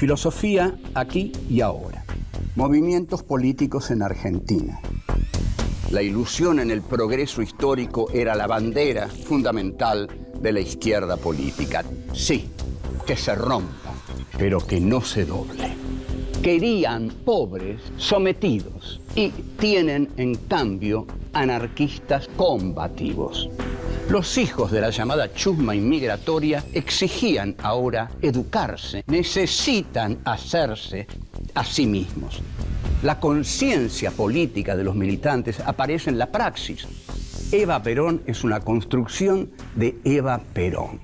Filosofía aquí y ahora. Movimientos políticos en Argentina. La ilusión en el progreso histórico era la bandera fundamental de la izquierda política. Sí, que se rompa, pero que no se doble. Querían pobres sometidos y tienen, en cambio, anarquistas combativos. Los hijos de la llamada chusma inmigratoria exigían ahora educarse, necesitan hacerse a sí mismos. La conciencia política de los militantes aparece en la praxis. Eva Perón es una construcción de Eva Perón.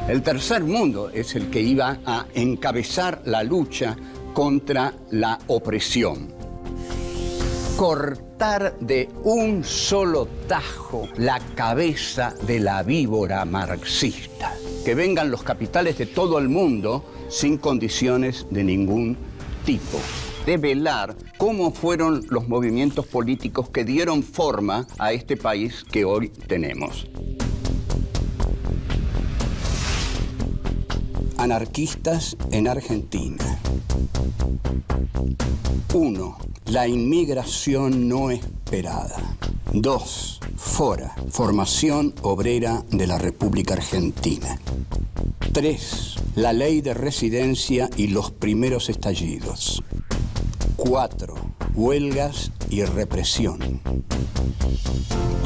El tercer mundo es el que iba a encabezar la lucha contra la opresión. Cortar de un solo tajo la cabeza de la víbora marxista. Que vengan los capitales de todo el mundo sin condiciones de ningún tipo. Develar cómo fueron los movimientos políticos que dieron forma a este país que hoy tenemos. Anarquistas en Argentina. 1. La inmigración no esperada. 2. FORA, Formación Obrera de la República Argentina. 3. La ley de residencia y los primeros estallidos. 4. Huelgas y represión.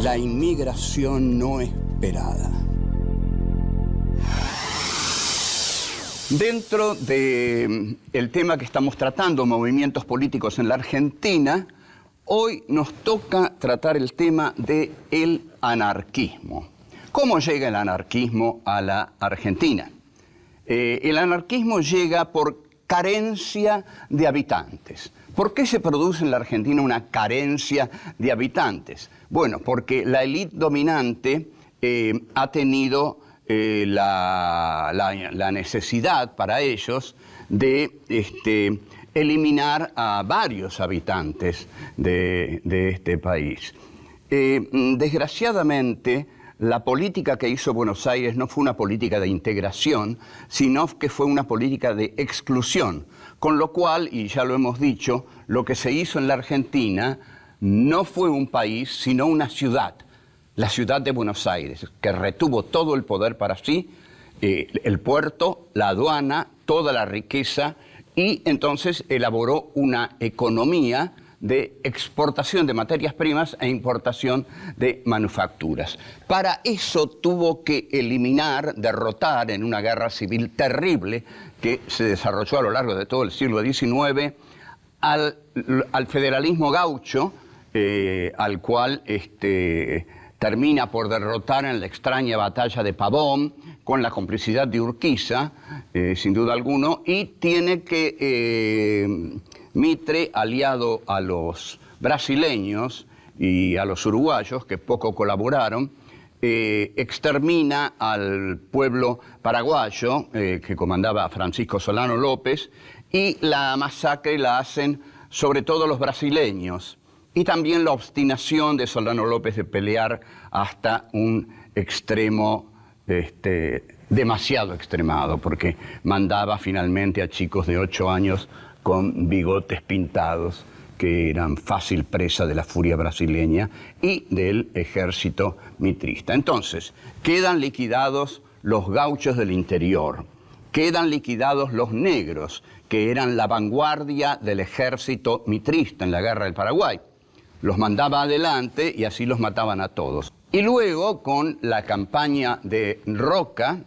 La inmigración no esperada. Dentro del tema que estamos tratando, movimientos políticos en la Argentina, hoy nos toca tratar el tema del anarquismo. ¿Cómo llega el anarquismo a la Argentina? El anarquismo llega por carencia de habitantes. ¿Por qué se produce en la Argentina una carencia de habitantes? Bueno, porque la élite dominante ha tenido la necesidad para ellos de eliminar a varios habitantes de este país. Desgraciadamente, la política que hizo Buenos Aires no fue una política de integración, sino que fue una política de exclusión. Con lo cual, y ya lo hemos dicho, lo que se hizo en la Argentina no fue un país, sino una ciudad. La ciudad de Buenos Aires, que retuvo todo el poder para sí, el puerto, la aduana, toda la riqueza, y entonces elaboró una economía de exportación de materias primas e importación de manufacturas. Para eso tuvo que eliminar, derrotar en una guerra civil terrible que se desarrolló a lo largo de todo el siglo XIX, al federalismo gaucho, al cual termina por derrotar en la extraña batalla de Pavón, con la complicidad de Urquiza, sin duda alguna, y tiene que Mitre, aliado a los brasileños y a los uruguayos, que poco colaboraron, extermina al pueblo paraguayo, que comandaba Francisco Solano López, y la masacre la hacen sobre todo los brasileños. Y también la obstinación de Solano López de pelear hasta un extremo demasiado extremado, porque mandaba finalmente a chicos de 8 años con bigotes pintados, que eran fácil presa de la furia brasileña y del ejército mitrista. Entonces, quedan liquidados los gauchos del interior, quedan liquidados los negros, que eran la vanguardia del ejército mitrista en la Guerra del Paraguay. Los mandaba adelante y así los mataban a todos. Y luego, con la campaña de Roca,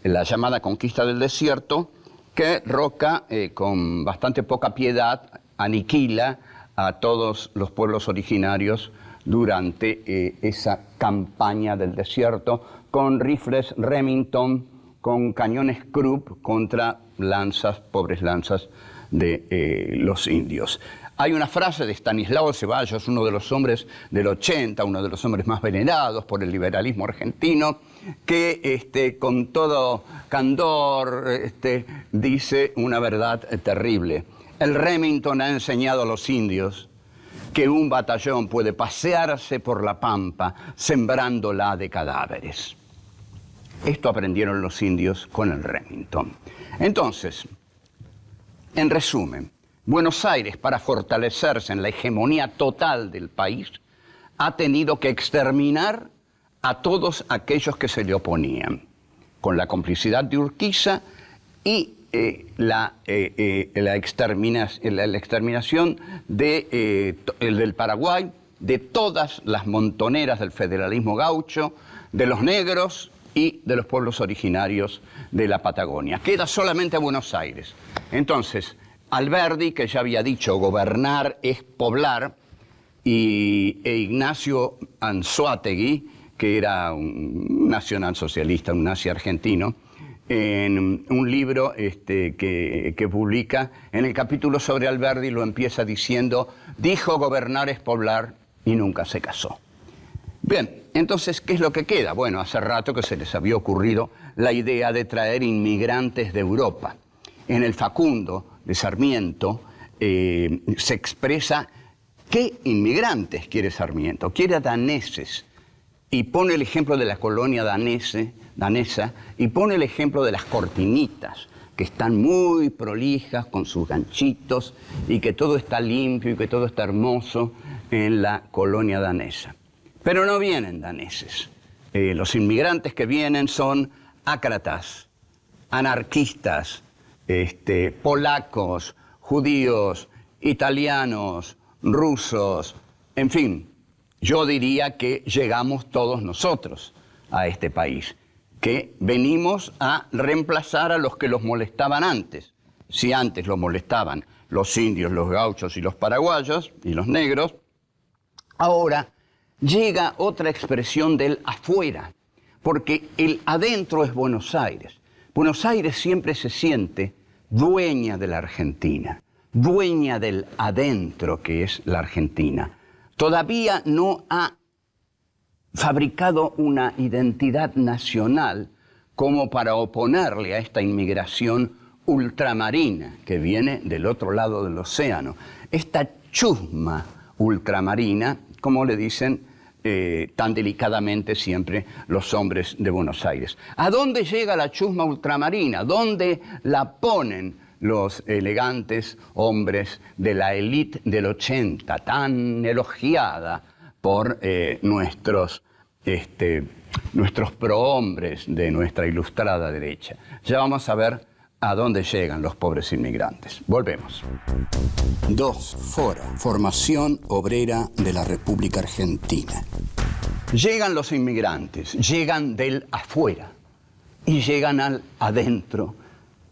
la llamada conquista del desierto, que Roca, con bastante poca piedad, aniquila a todos los pueblos originarios durante esa campaña del desierto, con rifles Remington, con cañones Krupp contra lanzas, pobres lanzas de los indios. Hay una frase de Estanislao Ceballos, uno de los hombres del 80, uno de los hombres más venerados por el liberalismo argentino, que con todo candor dice una verdad terrible. El Remington ha enseñado a los indios que un batallón puede pasearse por la pampa sembrándola de cadáveres. Esto aprendieron los indios con el Remington. Entonces, En resumen, Buenos Aires, para fortalecerse en la hegemonía total del país, ha tenido que exterminar a todos aquellos que se le oponían, con la complicidad de Urquiza y la exterminación del Paraguay, de todas las montoneras del federalismo gaucho, de los negros y de los pueblos originarios de la Patagonia. Queda solamente Buenos Aires. Entonces, Alberdi, que ya había dicho, gobernar es poblar, e Ignacio Anzoátegui, que era un nacionalsocialista, un nazi argentino, en un libro que publica, en el capítulo sobre Alberdi lo empieza diciendo: dijo gobernar es poblar y nunca se casó. Bien, entonces, ¿qué es lo que queda? Bueno, hace rato que se les había ocurrido la idea de traer inmigrantes de Europa. En el Facundo de Sarmiento se expresa qué inmigrantes quiere Sarmiento. Quiere a daneses, y pone el ejemplo de la colonia danesa, y pone el ejemplo de las cortinitas, que están muy prolijas con sus ganchitos, y que todo está limpio y que todo está hermoso en la colonia danesa. Pero no vienen daneses. Los inmigrantes que vienen son ácratas, anarquistas, polacos, judíos, italianos, rusos, en fin. Yo diría que llegamos todos nosotros a este país, que venimos a reemplazar a los que los molestaban antes. Si antes los molestaban los indios, los gauchos y los paraguayos y los negros, ahora llega otra expresión del afuera, porque el adentro es Buenos Aires. Buenos Aires siempre se siente dueña de la Argentina, dueña del adentro que es la Argentina. Todavía no ha fabricado una identidad nacional como para oponerle a esta inmigración ultramarina que viene del otro lado del océano. Esta chusma ultramarina, como le dicen tan delicadamente siempre los hombres de Buenos Aires. ¿A dónde llega la chusma ultramarina? ¿Dónde la ponen los elegantes hombres de la élite del 80, tan elogiada por nuestros prohombres de nuestra ilustrada derecha? Ya vamos a ver a dónde llegan los pobres inmigrantes. Volvemos. 2. Fora, Formación Obrera de la República Argentina. Llegan los inmigrantes, llegan del afuera y llegan al adentro.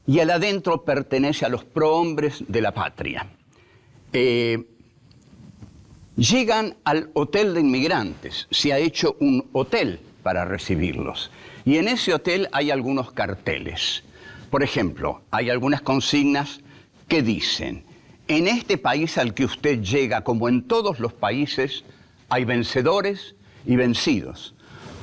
Y el adentro pertenece a los prohombres de la patria. Llegan al hotel de inmigrantes. Se ha hecho un hotel para recibirlos. Y en ese hotel hay algunos carteles. Por ejemplo, hay algunas consignas que dicen: en este país al que usted llega, como en todos los países, hay vencedores y vencidos.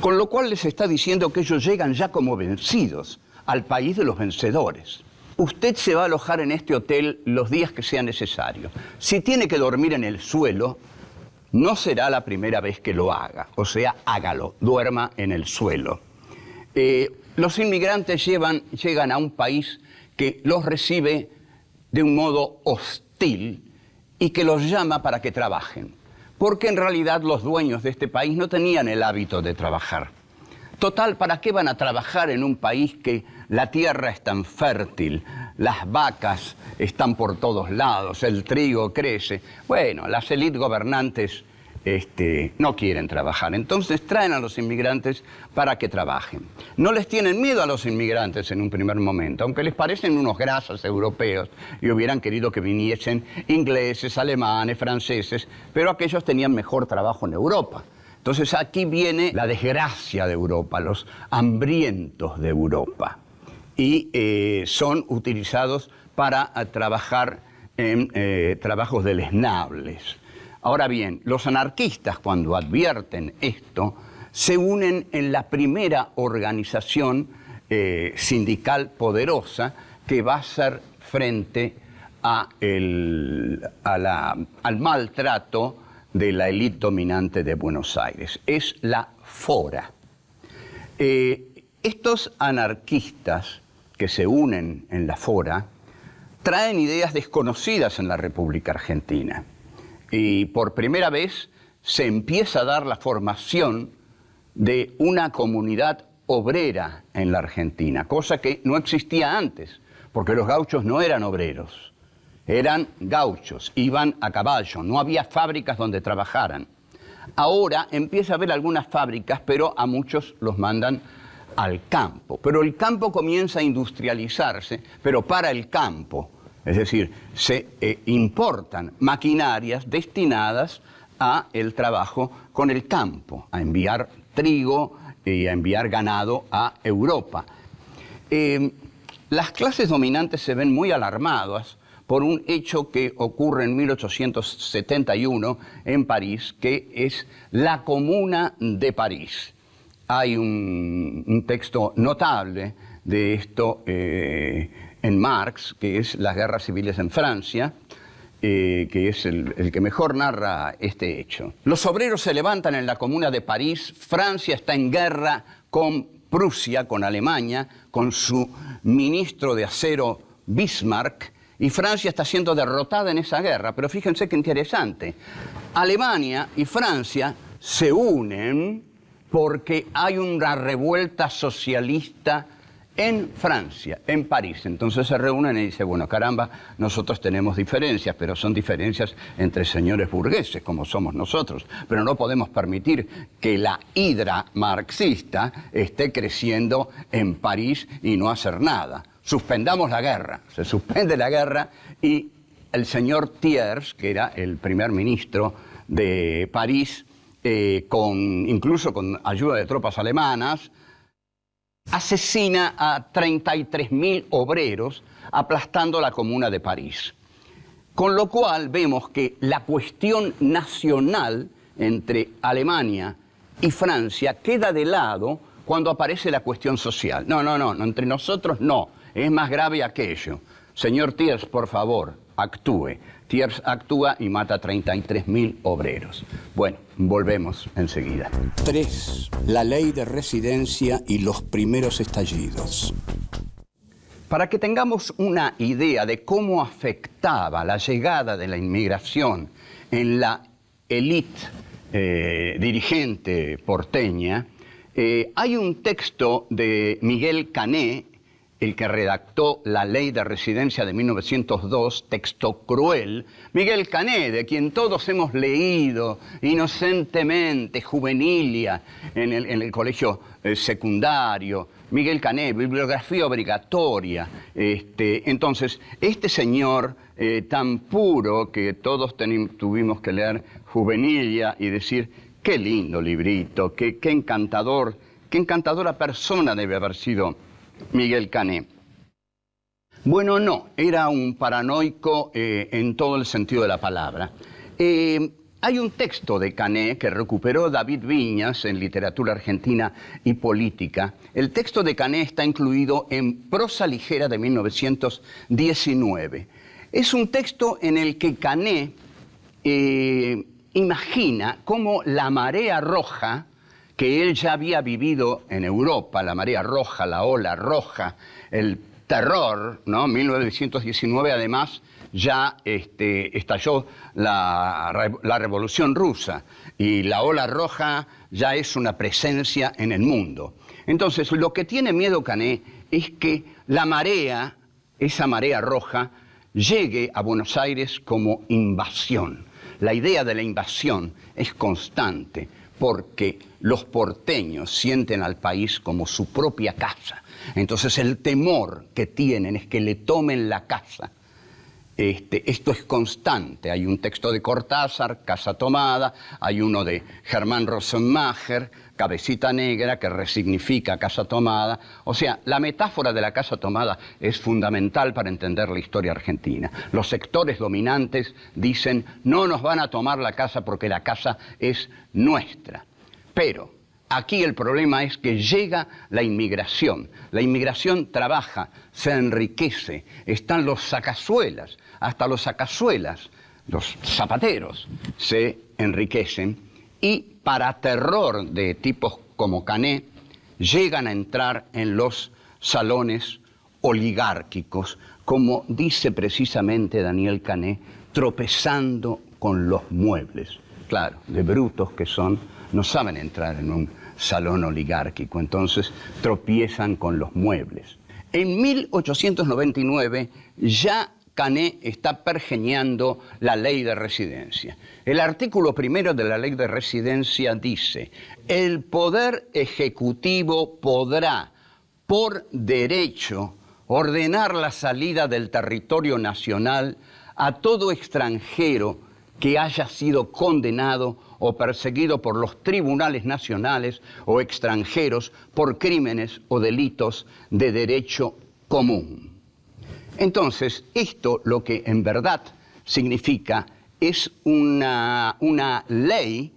Con lo cual les está diciendo que ellos llegan ya como vencidos al país de los vencedores. Usted se va a alojar en este hotel los días que sea necesario. Si tiene que dormir en el suelo, no será la primera vez que lo haga. O sea, hágalo, duerma en el suelo. Los inmigrantes llegan a un país que los recibe de un modo hostil y que los llama para que trabajen. Porque en realidad los dueños de este país no tenían el hábito de trabajar. Total, ¿para qué van a trabajar en un país que la tierra es tan fértil, las vacas están por todos lados, el trigo crece? Bueno, las élites gobernantes no quieren trabajar, entonces traen a los inmigrantes para que trabajen. No les tienen miedo a los inmigrantes en un primer momento, aunque les parecen unos grasas europeos y hubieran querido que viniesen ingleses, alemanes, franceses, pero aquellos tenían mejor trabajo en Europa. Entonces aquí viene la desgracia de Europa, los hambrientos de Europa, y son utilizados para trabajar en trabajos deleznables. Ahora bien, los anarquistas, cuando advierten esto, se unen en la primera organización sindical poderosa que va a hacer frente al maltrato de la élite dominante de Buenos Aires. Es la Fora. Estos anarquistas que se unen en la Fora traen ideas desconocidas en la República Argentina. Y por primera vez se empieza a dar la formación de una comunidad obrera en la Argentina, cosa que no existía antes, porque los gauchos no eran obreros, eran gauchos, iban a caballo, no había fábricas donde trabajaran. Ahora empieza a haber algunas fábricas, pero a muchos los mandan al campo. Pero el campo comienza a industrializarse, pero para el campo. Es decir, se importan maquinarias destinadas a el trabajo con el campo, a enviar trigo y a enviar ganado a Europa. Las clases dominantes se ven muy alarmadas por un hecho que ocurre en 1871 en París, que es la Comuna de París. Hay un texto notable de esto en Marx, que es Las guerras civiles en Francia, que es el que mejor narra este hecho. Los obreros se levantan en la Comuna de París, Francia está en guerra con Prusia, con Alemania, con su ministro de acero Bismarck, y Francia está siendo derrotada en esa guerra. Pero fíjense qué interesante. Alemania y Francia se unen porque hay una revuelta socialista en Francia, en París. Entonces se reúnen y dicen, bueno, caramba, nosotros tenemos diferencias, pero son diferencias entre señores burgueses, como somos nosotros. Pero no podemos permitir que la hidra marxista esté creciendo en París y no hacer nada. Suspendamos la guerra. Se suspende la guerra y el señor Thiers, que era el primer ministro de París, incluso con ayuda de tropas alemanas, asesina a 33.000 obreros aplastando la Comuna de París. Con lo cual vemos que la cuestión nacional entre Alemania y Francia queda de lado cuando aparece la cuestión social. No, entre nosotros no. Es más grave aquello. Señor Thiers, por favor, actúe. Thiers actúa y mata a 33.000 obreros. Bueno, volvemos enseguida. 3. La ley de residencia y los primeros estallidos. Para que tengamos una idea de cómo afectaba la llegada de la inmigración en la élite dirigente porteña, hay un texto de Miguel Cané, el que redactó la Ley de Residencia de 1902, texto cruel. Miguel Cané, de quien todos hemos leído inocentemente, juvenilia, en el colegio secundario. Miguel Cané, bibliografía obligatoria. Entonces, este señor tan puro que todos tuvimos que leer juvenilia y decir, qué lindo librito, qué encantador, qué encantadora persona debe haber sido Miguel Cané. Bueno, no, era un paranoico en todo el sentido de la palabra. Hay un texto de Cané que recuperó David Viñas en Literatura Argentina y Política. El texto de Cané está incluido en Prosa Ligera de 1919. Es un texto en el que Cané imagina cómo la marea roja, que él ya había vivido en Europa, la marea roja, la ola roja, el terror, ¿no? 1919 además ya estalló la Revolución Rusa y la ola roja ya es una presencia en el mundo. Entonces, lo que tiene miedo Cané es que la marea, esa marea roja, llegue a Buenos Aires como invasión. La idea de la invasión es constante, porque los porteños sienten al país como su propia casa. Entonces el temor que tienen es que le tomen la casa. Esto es constante. Hay un texto de Cortázar, Casa Tomada, hay uno de Germán Rosenmacher, Cabecita Negra, que resignifica Casa Tomada. O sea, la metáfora de la Casa Tomada es fundamental para entender la historia argentina. Los sectores dominantes dicen, no nos van a tomar la casa porque la casa es nuestra. Pero aquí el problema es que llega la inmigración. La inmigración trabaja, se enriquece, están los sacazuelas, hasta los sacazuelas, los zapateros, se enriquecen y para terror de tipos como Cané, llegan a entrar en los salones oligárquicos, como dice precisamente Daniel Canet, tropezando con los muebles. Claro, de brutos que son, no saben entrar en un salón oligárquico, entonces tropiezan con los muebles. En 1899 ya Canet está pergeñando la ley de residencia. El artículo primero de la ley de residencia dice: el poder ejecutivo podrá, por derecho, ordenar la salida del territorio nacional a todo extranjero que haya sido condenado o perseguido por los tribunales nacionales o extranjeros por crímenes o delitos de derecho común. Entonces, esto lo que en verdad significa es una ley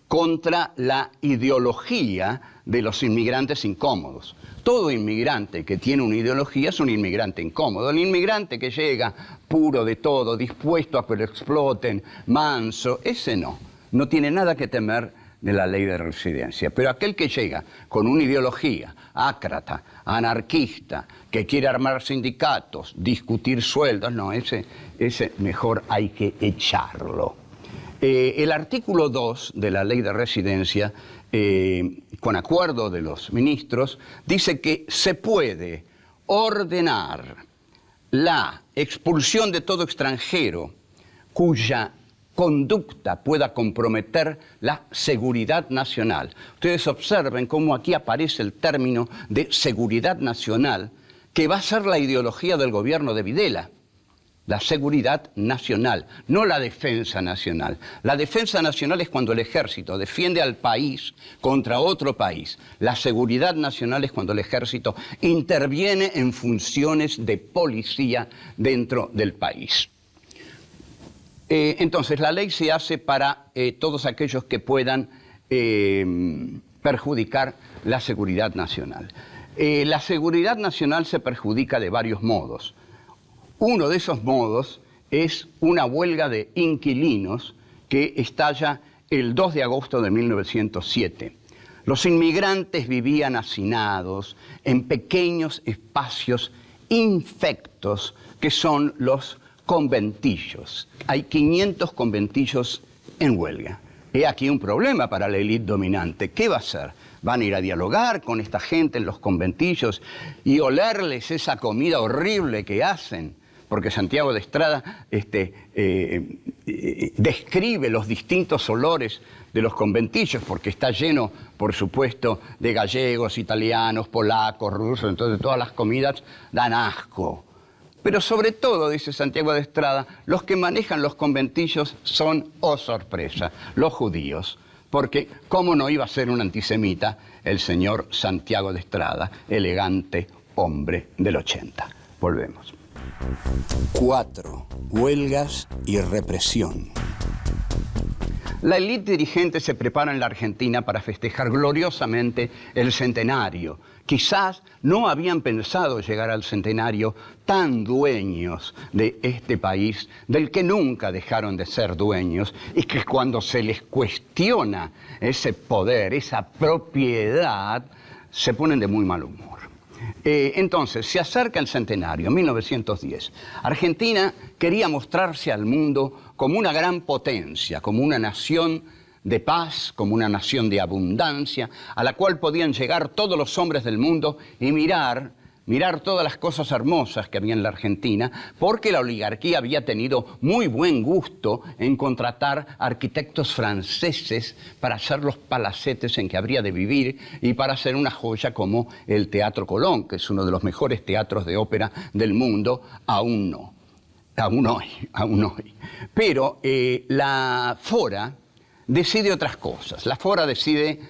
contra la ideología de los inmigrantes incómodos. Todo inmigrante que tiene una ideología es un inmigrante incómodo. El inmigrante que llega puro de todo, dispuesto a que lo exploten, manso, ese no tiene nada que temer de la ley de residencia. Pero aquel que llega con una ideología ácrata, anarquista, que quiere armar sindicatos, discutir sueldos, no, ese mejor hay que echarlo. El artículo 2 de la ley de residencia, con acuerdo de los ministros, dice que se puede ordenar la expulsión de todo extranjero cuya conducta pueda comprometer la seguridad nacional. Ustedes observen cómo aquí aparece el término de seguridad nacional, que va a ser la ideología del gobierno de Videla. La seguridad nacional, no la defensa nacional. La defensa nacional es cuando el ejército defiende al país contra otro país. La seguridad nacional es cuando el ejército interviene en funciones de policía dentro del país. Entonces, la ley se hace para todos aquellos que puedan perjudicar la seguridad nacional. La seguridad nacional se perjudica de varios modos. Uno de esos modos es una huelga de inquilinos que estalla el 2 de agosto de 1907. Los inmigrantes vivían hacinados en pequeños espacios infectos que son los conventillos. Hay 500 conventillos en huelga. He aquí un problema para la élite dominante. ¿Qué va a hacer? ¿Van a ir a dialogar con esta gente en los conventillos y olerles esa comida horrible que hacen? Porque Santiago de Estrada describe los distintos olores de los conventillos, porque está lleno, por supuesto, de gallegos, italianos, polacos, rusos, entonces todas las comidas dan asco. Pero sobre todo, dice Santiago de Estrada, los que manejan los conventillos son, oh sorpresa, los judíos. Porque, ¿cómo no iba a ser un antisemita el señor Santiago de Estrada, elegante hombre del 80? Volvemos. 4. Huelgas y represión. La élite dirigente se prepara en la Argentina para festejar gloriosamente el centenario. Quizás no habían pensado llegar al centenario tan dueños de este país, del que nunca dejaron de ser dueños, y que cuando se les cuestiona ese poder, esa propiedad, se ponen de muy mal humor. Entonces, se acerca el centenario, 1910. Argentina quería mostrarse al mundo como una gran potencia, como una nación de paz, como una nación de abundancia, a la cual podían llegar todos los hombres del mundo y mirar todas las cosas hermosas que había en la Argentina, porque la oligarquía había tenido muy buen gusto en contratar arquitectos franceses para hacer los palacetes en que habría de vivir y para hacer una joya como el Teatro Colón, que es uno de los mejores teatros de ópera del mundo, aún hoy. Pero la Fora decide otras cosas. La Fora decide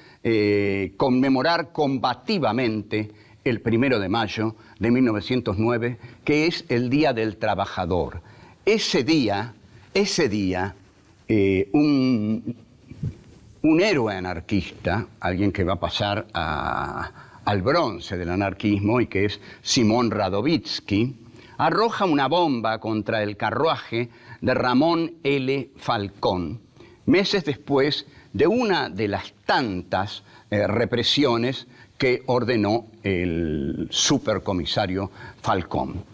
conmemorar combativamente el 1 de mayo de 1909, que es el Día del Trabajador. Ese día, un héroe anarquista, alguien que va a pasar al bronce del anarquismo y que es Simón Radovítsky, arroja una bomba contra el carruaje de Ramón L. Falcón, meses después de una de las tantas represiones que ordenó el supercomisario Falcón.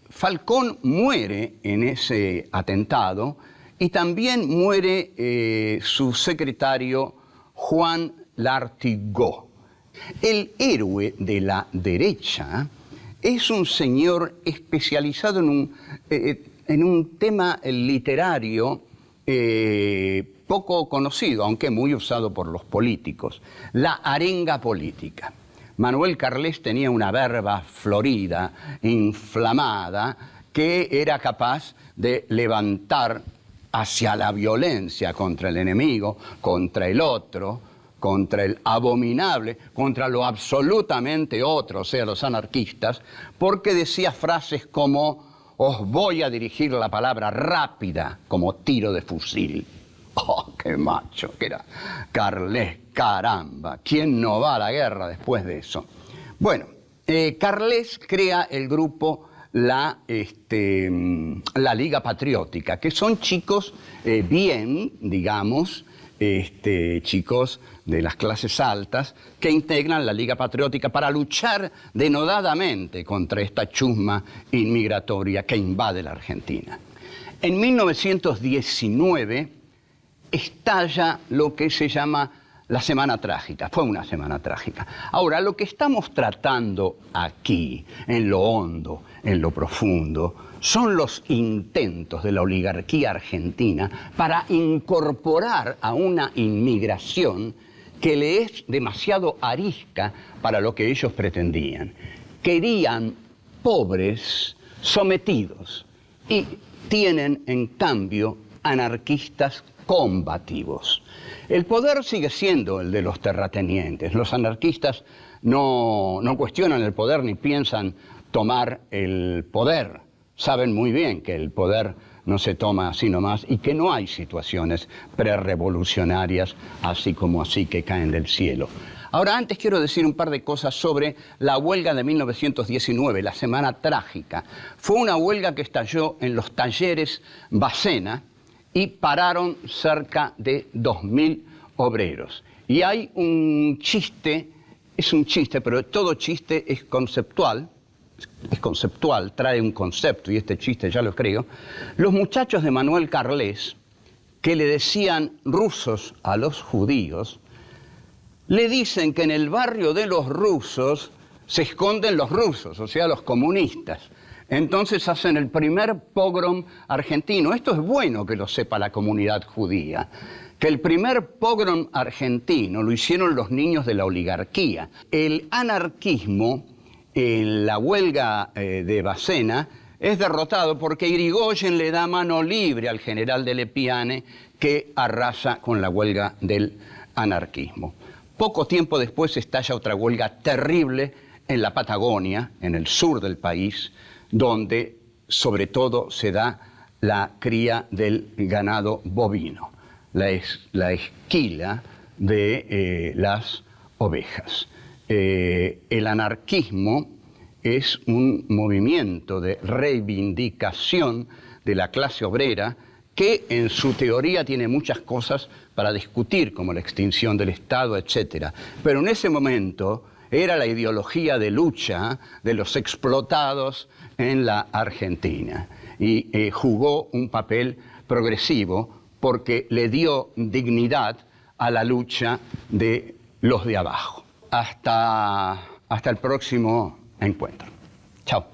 Falcón muere en ese atentado y también muere su secretario Juan Lartigot. El héroe de la derecha es un señor especializado en un tema literario poco conocido, aunque muy usado por los políticos, la arenga política. Manuel Carles tenía una verba florida, inflamada, que era capaz de levantar hacia la violencia contra el enemigo, contra el otro, contra el abominable, contra lo absolutamente otro, o sea, los anarquistas, porque decía frases como: os voy a dirigir la palabra rápida como tiro de fusil. ¡Oh, qué macho que era Carles, caramba! ¿Quién no va a la guerra después de eso? Bueno, Carles crea el grupo la Liga Patriótica, que son chicos bien, digamos, chicos de las clases altas que integran la Liga Patriótica para luchar denodadamente contra esta chusma inmigratoria que invade la Argentina. En 1919 estalla lo que se llama la Semana Trágica. Fue una semana trágica. Ahora, lo que estamos tratando aquí, en lo hondo, en lo profundo, son los intentos de la oligarquía argentina para incorporar a una inmigración que le es demasiado arisca para lo que ellos pretendían. Querían pobres sometidos y tienen, en cambio, anarquistas combativos. El poder sigue siendo el de los terratenientes. Los anarquistas no cuestionan el poder ni piensan tomar el poder. Saben muy bien que el poder no se toma así nomás y que no hay situaciones prerevolucionarias así como así que caen del cielo. Ahora, antes quiero decir un par de cosas sobre la huelga de 1919, la Semana Trágica. Fue una huelga que estalló en los talleres Bacena y pararon cerca de 2.000 obreros. Y hay un chiste, es un chiste, pero todo chiste es conceptual, trae un concepto, y este chiste ya lo creo. Los muchachos de Manuel Carles, que le decían rusos a los judíos, le dicen que en el barrio de los rusos se esconden los rusos, o sea, los comunistas. Entonces hacen el primer pogrom argentino. Esto es bueno que lo sepa la comunidad judía, que el primer pogrom argentino lo hicieron los niños de la oligarquía. El anarquismo en la huelga de Bacena es derrotado porque Irigoyen le da mano libre al general de Lepiane, que arrasa con la huelga del anarquismo. Poco tiempo después estalla otra huelga terrible en la Patagonia, en el sur del país, donde sobre todo se da la cría del ganado bovino, la esquila de las ovejas. El anarquismo es un movimiento de reivindicación de la clase obrera que en su teoría tiene muchas cosas para discutir, como la extinción del Estado, etc. Pero en ese momento era la ideología de lucha de los explotados en la Argentina y jugó un papel progresivo porque le dio dignidad a la lucha de los de abajo. Hasta el próximo encuentro. Chao.